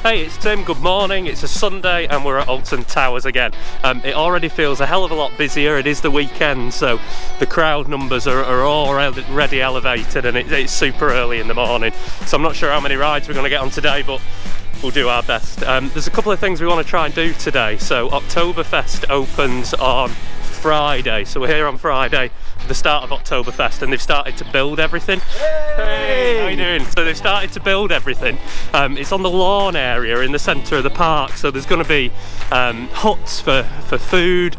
Hey, it's Tim, good morning. It's a Sunday and we're at Alton Towers again. It already feels a hell of a lot busier. It is the weekend, so the crowd numbers are already elevated, and it's super early in the morning. So I'm not sure how many rides we're going to get on today, but we'll do our best. There's a couple of things we want to try and do today. So OktoberFest opens on Friday, so we're here on Friday for the start of OktoberFest, and they've started to build everything. Hey, how you doing? So they've started to build everything. It's on the lawn area in the centre of the park, so there's going to be huts for food,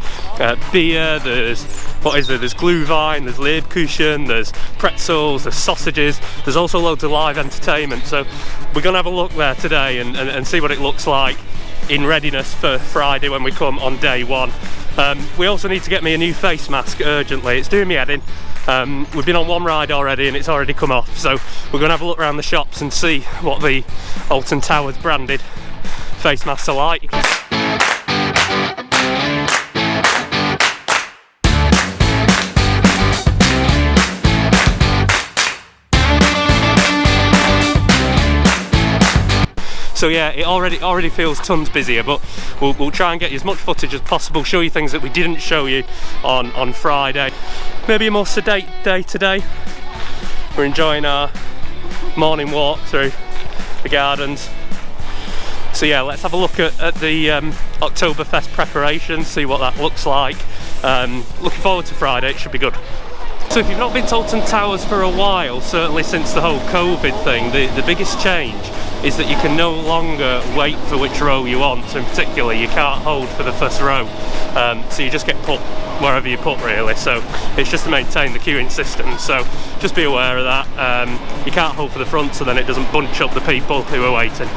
beer, there's glühwein, there's Lebkuchen, there's pretzels, there's sausages, there's also loads of live entertainment. So we're going to have a look there today and see what it looks like in readiness for Friday when we come on day one. We also need to get me a new face mask urgently. It's doing me head in. We've been on one ride already and it's already come off, so we're going to have a look around the shops and see what the Alton Towers branded face masks are like. So yeah, it already feels tons busier, but we'll try and get you as much footage as possible, show you things that we didn't show you on Friday. Maybe a more sedate day today. We're enjoying our morning walk through the gardens. So yeah, let's have a look at the OktoberFest preparations, see what that looks like. Looking forward to Friday, it should be good. So if you've not been to Alton Towers for a while, certainly since the whole COVID thing, the biggest change is that you can no longer wait for which row you want. In particular, you can't hold for the first row, so you just get put wherever you put really. So it's just to maintain the queuing system, so just be aware of that. You can't hold for the front, so then it doesn't bunch up the people who are waiting.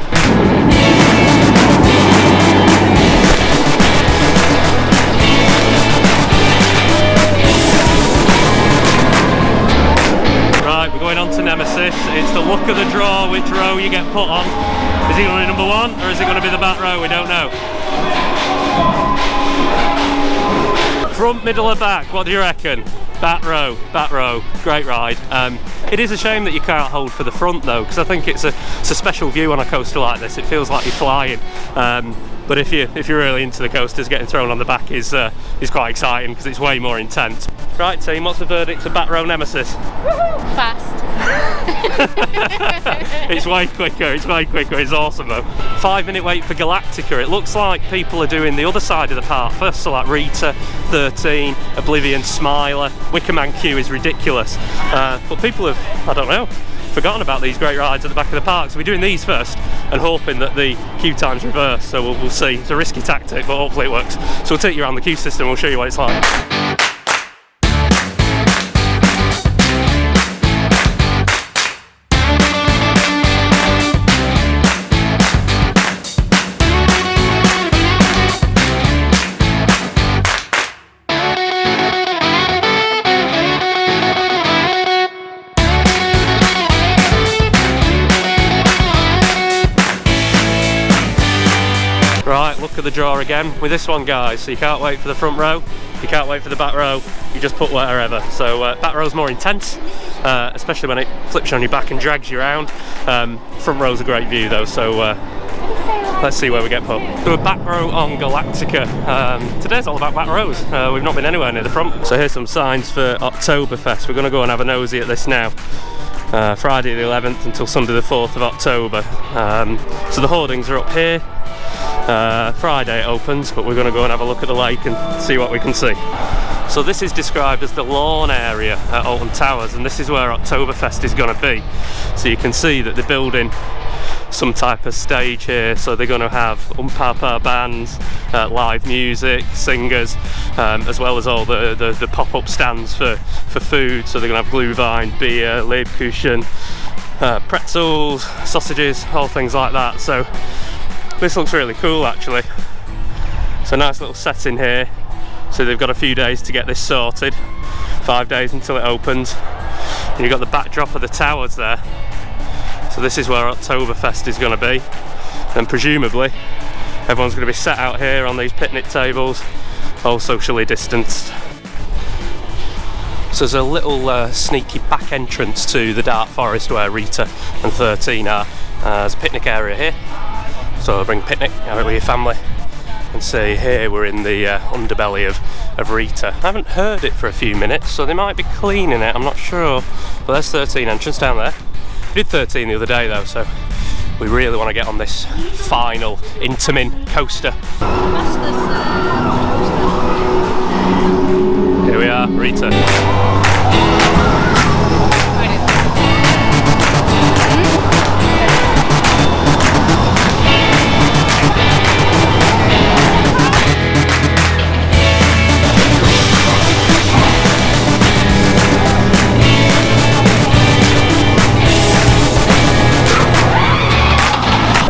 Right, we're going on to Nemesis. It's the luck of the draw which row you get put on. Is it going to be number one or is it going to be the back row? We don't know. Front, middle or back, what do you reckon? Back row, great ride. It is a shame that you can't hold for the front though, because I think it's a special view on a coaster like this. It feels like you're flying. But if you're really into the coasters, getting thrown on the back is quite exciting because it's way more intense. Right team, what's the verdict of back row Nemesis? Fast. It's way quicker, it's awesome though. 5-minute wait for Galactica. It looks like people are doing the other side of the park first, so like Rita, 13, Oblivion, Smiler. Wickerman queue is ridiculous. But people have, I don't know, forgotten about these great rides at the back of the park, so we're doing these first and hoping that the queue time's reversed, so we'll see. It's a risky tactic, but hopefully it works. So we'll take you around the queue system, we'll show you what it's like. Right, look at the draw again with this one guys, so you can't wait for the front row, you can't wait for the back row, you just put wherever. So back row's more intense, especially when it flips you on your back and drags you around. Front row's a great view though, so let's see where we get put. So a back row on Galactica. Today's all about back rows. We've not been anywhere near the front. So here's some signs for OktoberFest. We're going to go and have a nosy at this now. Friday the 11th until Sunday the 4th of October. So the hoardings are up here. Friday it opens, but we're going to go and have a look at the lake and see what we can see. So this is described as the lawn area at Alton Towers, and this is where OktoberFest is going to be. So you can see that they're building some type of stage here, so they're going to have Unpapa bands, live music, singers, as well as all the pop-up stands for food. So they're going to have glühwein, beer, Lebkuchen, pretzels, sausages, all things like that. So this looks really cool actually. So nice little setting here. So they've got a few days to get this sorted, 5 days until it opens. And you've got the backdrop of the towers there. So this is where OktoberFest is going to be, and presumably everyone's going to be sat out here on these picnic tables, all socially distanced. So there's a little sneaky back entrance to the dark forest where Rita and 13 are. There's a picnic area here. So bring a picnic, have it with your family. And see, here we're in the underbelly of Rita. I haven't heard it for a few minutes, so they might be cleaning it, I'm not sure. But there's 13 entrance down there. We did 13 the other day though, so we really want to get on this final Intamin coaster. Here we are, Rita.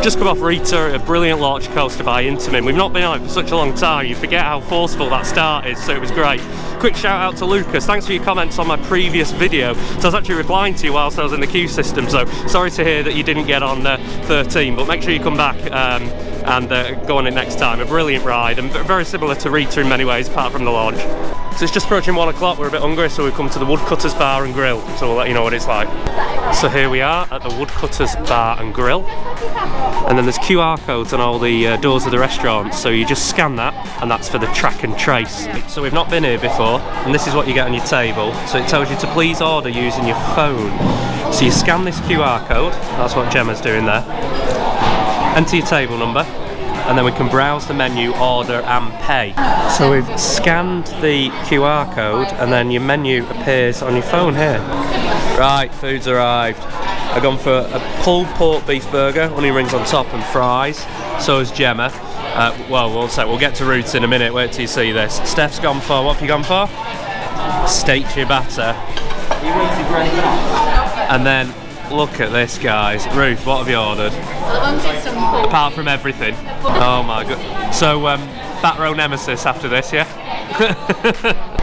Just come off Rita, a brilliant launch coaster by Intamin. We've not been on it for such a long time, you forget how forceful that start is, so it was great. Quick shout out to Lucas, thanks for your comments on my previous video. So I was actually replying to you whilst I was in the queue system, so sorry to hear that you didn't get on 13, but make sure you come back and go on it next time. A brilliant ride, and very similar to Rita in many ways, apart from the launch. So it's just approaching 1 o'clock, we're a bit hungry, so we've come to the Woodcutters Bar and Grill, so we'll let you know what it's like. So here we are at the Woodcutters Bar and Grill, and then there's QR codes on all the doors of the restaurant, so you just scan that, and that's for the track and trace. So we've not been here before, and this is what you get on your table. So it tells you to please order using your phone. So you scan this QR code, that's what Gemma's doing there, enter your table number, and then we can browse the menu, order and pay. So we've scanned the QR code and then your menu appears on your phone here. Right, food's arrived. I've gone for a pulled pork beef burger, onion rings on top and fries. So has Gemma. Well, we'll get to Roots in a minute, wait till you see this. Steph's gone for, what have you gone for? Steak ciabatta. And then look at this, guys. Ruth, what have you ordered? Apart from everything. Oh my god. So back row nemesis after this, yeah?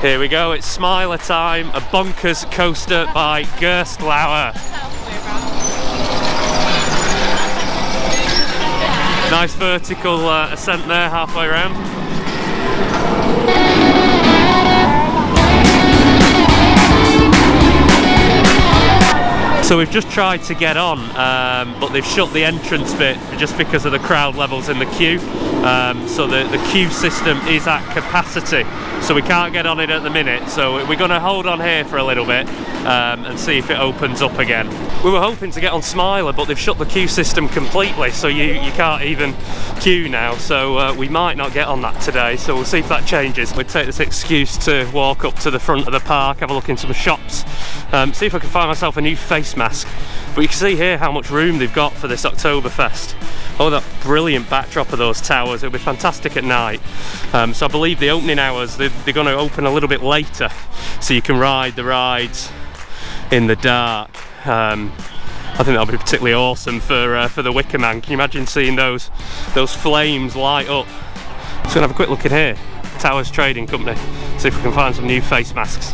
Here we go, it's Smiler time, a bonkers coaster by Gerstlauer. Nice vertical ascent there, halfway around. So we've just tried to get on, but they've shut the entrance bit just because of the crowd levels in the queue. So the queue system is at capacity, so we can't get on it at the minute. So we're going to hold on here for a little bit and see if it opens up again. We were hoping to get on Smiler, but they've shut the queue system completely, so you can't even queue now. So we might not get on that today, so we'll see if that changes. We'd take this excuse to walk up to the front of the park, have a look in some shops, see if I can find myself a new face mask. But you can see here how much room they've got for this Oktoberfest. Oh, that brilliant backdrop of those towers. It'll be fantastic at night. So I believe the opening hours, they're going to open a little bit later, so you can ride the rides in the dark. I think that'll be particularly awesome for the Wicker Man. Can you imagine seeing those flames light up? So we're going to have a quick look in here. Towers Trading Company. See if we can find some new face masks.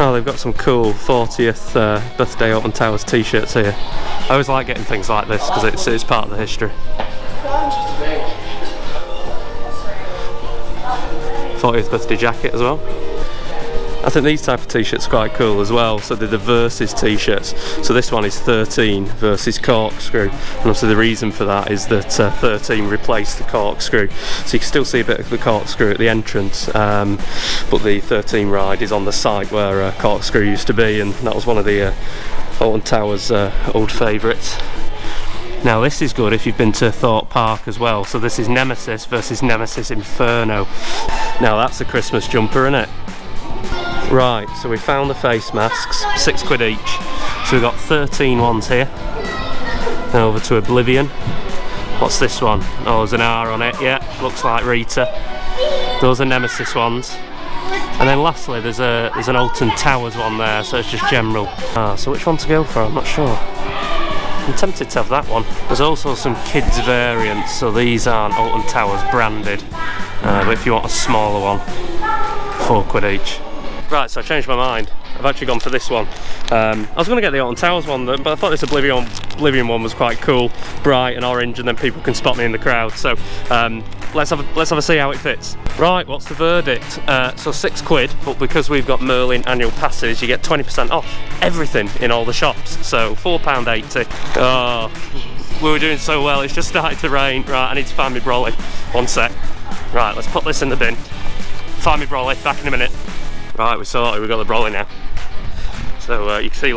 Oh, they've got some cool 40th birthday Alton Towers t-shirts here. I always like getting things like this because it's part of the history. 40th birthday jacket as well. I think these type of t-shirts are quite cool as well. So they're the Versus t-shirts. So this one is 13 versus Corkscrew, and obviously the reason for that is that 13 replaced the Corkscrew. So you can still see a bit of the Corkscrew at the entrance, but the 13 ride is on the site where Corkscrew used to be, and that was one of the Alton Towers old favourites. Now this is good if you've been to Thorpe Park as well. So this is Nemesis versus Nemesis Inferno. Now that's a Christmas jumper, isn't it? Right, so we found the face masks, £6 each. So we've got 13 ones here. Now over to Oblivion. What's this one? Oh, there's an R on it, yeah, looks like Rita. Those are Nemesis ones. And then lastly, there's an Alton Towers one there, so it's just general. So which one to go for? I'm not sure. I'm tempted to have that one. There's also some kids variants, so these aren't Alton Towers branded. But if you want a smaller one, £4 each. Right, so I changed my mind. I've actually gone for this one. I was going to get the Alton Towers one, but I thought this Oblivion one was quite cool, bright and orange, and then people can spot me in the crowd. So let's have a see how it fits. Right, what's the verdict? So £6, but because we've got Merlin annual passes, you get 20% off everything in all the shops. So £4.80. Oh, we were doing so well. It's just started to rain. Right, I need to find my brolly. One sec. Right, let's put this in the bin. Find me brolly, back in a minute. Right, we've got the brolly now. So you can see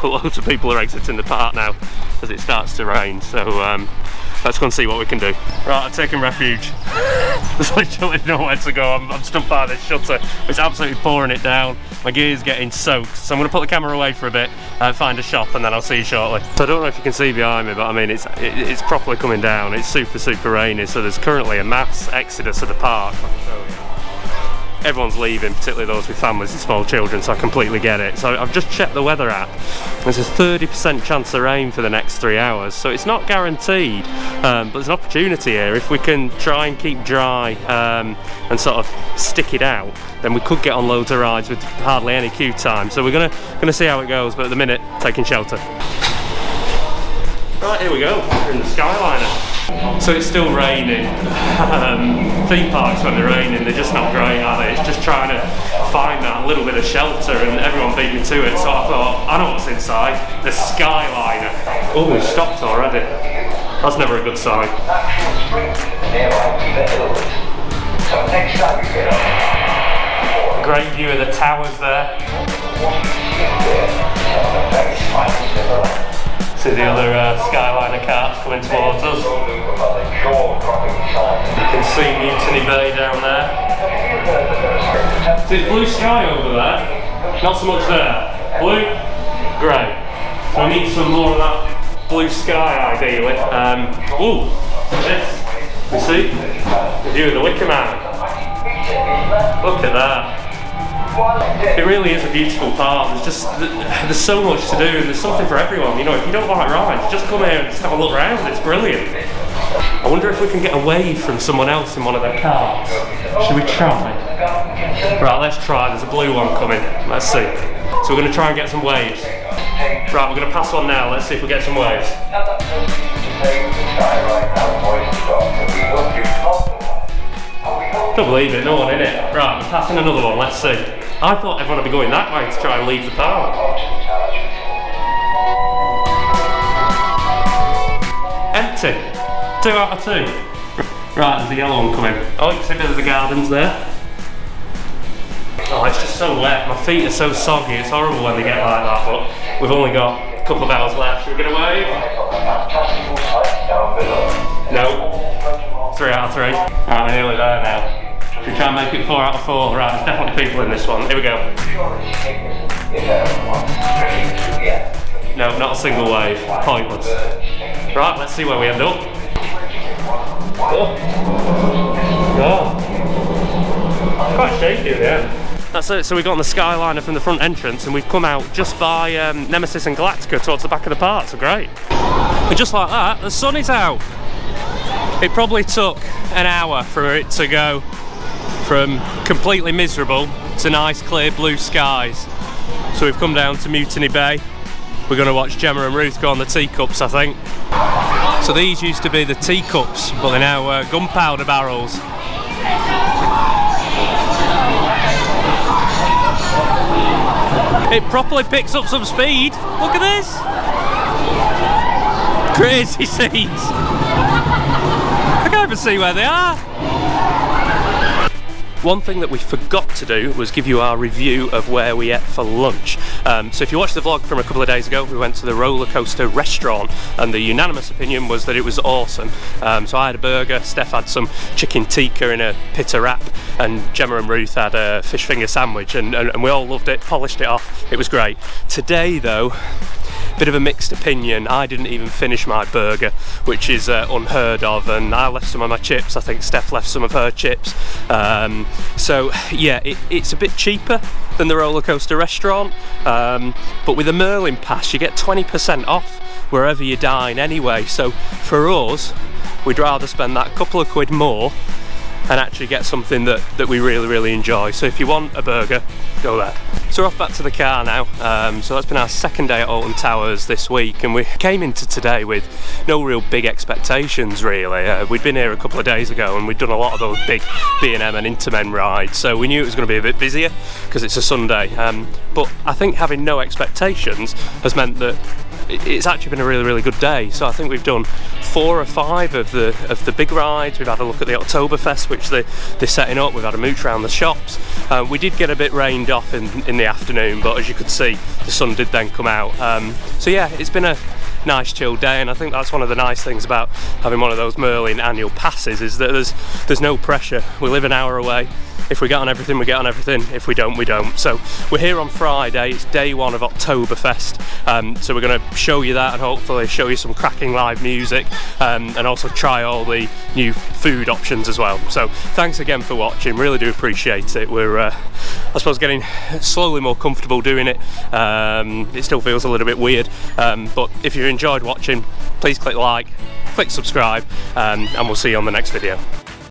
loads of people are exiting the park now as it starts to rain. So let's go and see what we can do. Right, I've taken refuge. There's literally nowhere to go. I'm stuck by this shutter. It's absolutely pouring it down. My gear's getting soaked. So I'm going to put the camera away for a bit, find a shop, and then I'll see you shortly. So I don't know if you can see behind me, but I mean, it's properly coming down. It's super rainy. So there's currently a mass exodus of the park. Everyone's leaving, particularly those with families and small children, so I completely get it. So I've just checked the weather app. There's a 30% chance of rain for the next 3 hours, so it's not guaranteed, but there's an opportunity here. If we can try and keep dry and sort of stick it out, then we could get on loads of rides with hardly any queue time. So we're gonna see how it goes, but at the minute, taking shelter. Right, here we go. We're in the SkyLiner. So it's still raining. Theme parks, when they're raining, they're just not great, are they? It's just trying to find that little bit of shelter, and everyone beat me to it. So I thought, I know what's inside. The SkyLiner. Oh, we've stopped already. That's never a good sign. Great view of the towers there. See the other SkyLiner carts coming towards us. You can see Mutiny Bay down there. There's blue sky over there. Not so much there. Blue, grey. So we need some more of that blue sky ideally. Ooh, this. You see? The view of the Wicker Man. Look at that. It really is a beautiful park. There's so much to do, and there's something for everyone. You know, if you don't like rides, just come here and just have a look around. It's brilliant. I wonder if we can get a wave from someone else in one of their cars. Should we try? Right, let's try. There's a blue one coming. Let's see. So we're going to try and get some waves. Right, we're going to pass one now. Let's see if we get some waves. Don't believe it, no one in it. Right, we're passing another one, let's see. I thought everyone would be going that way to try and leave the park. Empty. 2 out of 2. Right, there's a yellow one coming. Oh, you can see there's the gardens there. Oh, it's just so wet. My feet are so soggy. It's horrible when they get like that, but we've only got a couple of hours left. Should we get a wave? No. 3 out of 3. Right, we're nearly there now. Should we try and make it 4 out of 4? Right, there's definitely people in this one. Here we go. No, not a single wave. Pointless. Right, let's see where we end up. Oh. Quite shaky in the end. That's it, so we got on the SkyLiner from the front entrance and we've come out just by Nemesis and Galactica towards the back of the park, so great. And just like that, the sun is out. It probably took an hour for it to go from completely miserable to nice clear blue skies. So we've come down to Mutiny Bay. We're going to watch Gemma and Ruth go on the teacups, I think. So these used to be the teacups, but they're now gunpowder barrels. It properly picks up some speed. Look at this. Crazy scenes. I can't even see where they are. One thing that we forgot to do was give you our review of where we ate for lunch. So if you watched the vlog from a couple of days ago, we went to the roller coaster restaurant and the unanimous opinion was that it was awesome. So I had a burger, Steph had some chicken tikka in a pita wrap, and Gemma and Ruth had a fish finger sandwich, and we all loved it, polished it off, it was great. Today though, bit of a mixed opinion. I didn't even finish my burger, which is unheard of, and I left some of my chips. I think Steph left some of her chips. So yeah, it's a bit cheaper than the roller coaster restaurant, but with a Merlin pass you get 20% off wherever you dine anyway. So for us, we'd rather spend that couple of quid more and actually get something that we really enjoy. So if you want a burger, go there. So we're off back to the car now. So that's been our second day at Alton Towers this week, and we came into today with no real big expectations really. We'd been here a couple of days ago and we'd done a lot of those big B&M and Intermen rides, so we knew it was going to be a bit busier because it's a Sunday. But I think having no expectations has meant that it's actually been a really good day. So I think we've done 4 or 5 of the big rides. We've had a look at the OktoberFest, which they're setting up. We've had a mooch around the shops. We did get a bit rained off in the afternoon, but as you could see, the sun did then come out. So yeah, it's been a nice chill day, and I think that's one of the nice things about having one of those Merlin annual passes, is that there's no pressure. We live an hour away. If we get on everything, we get on everything. If we don't, we don't. So we're here on Friday. It's day 1 of OktoberFest. So we're going to show you that, and hopefully show you some cracking live music, and also try all the new food options as well. So thanks again for watching. Really do appreciate it. We're I suppose getting slowly more comfortable doing it. It still feels a little bit weird, but if you enjoyed watching, please click like, click subscribe, and we'll see you on the next video.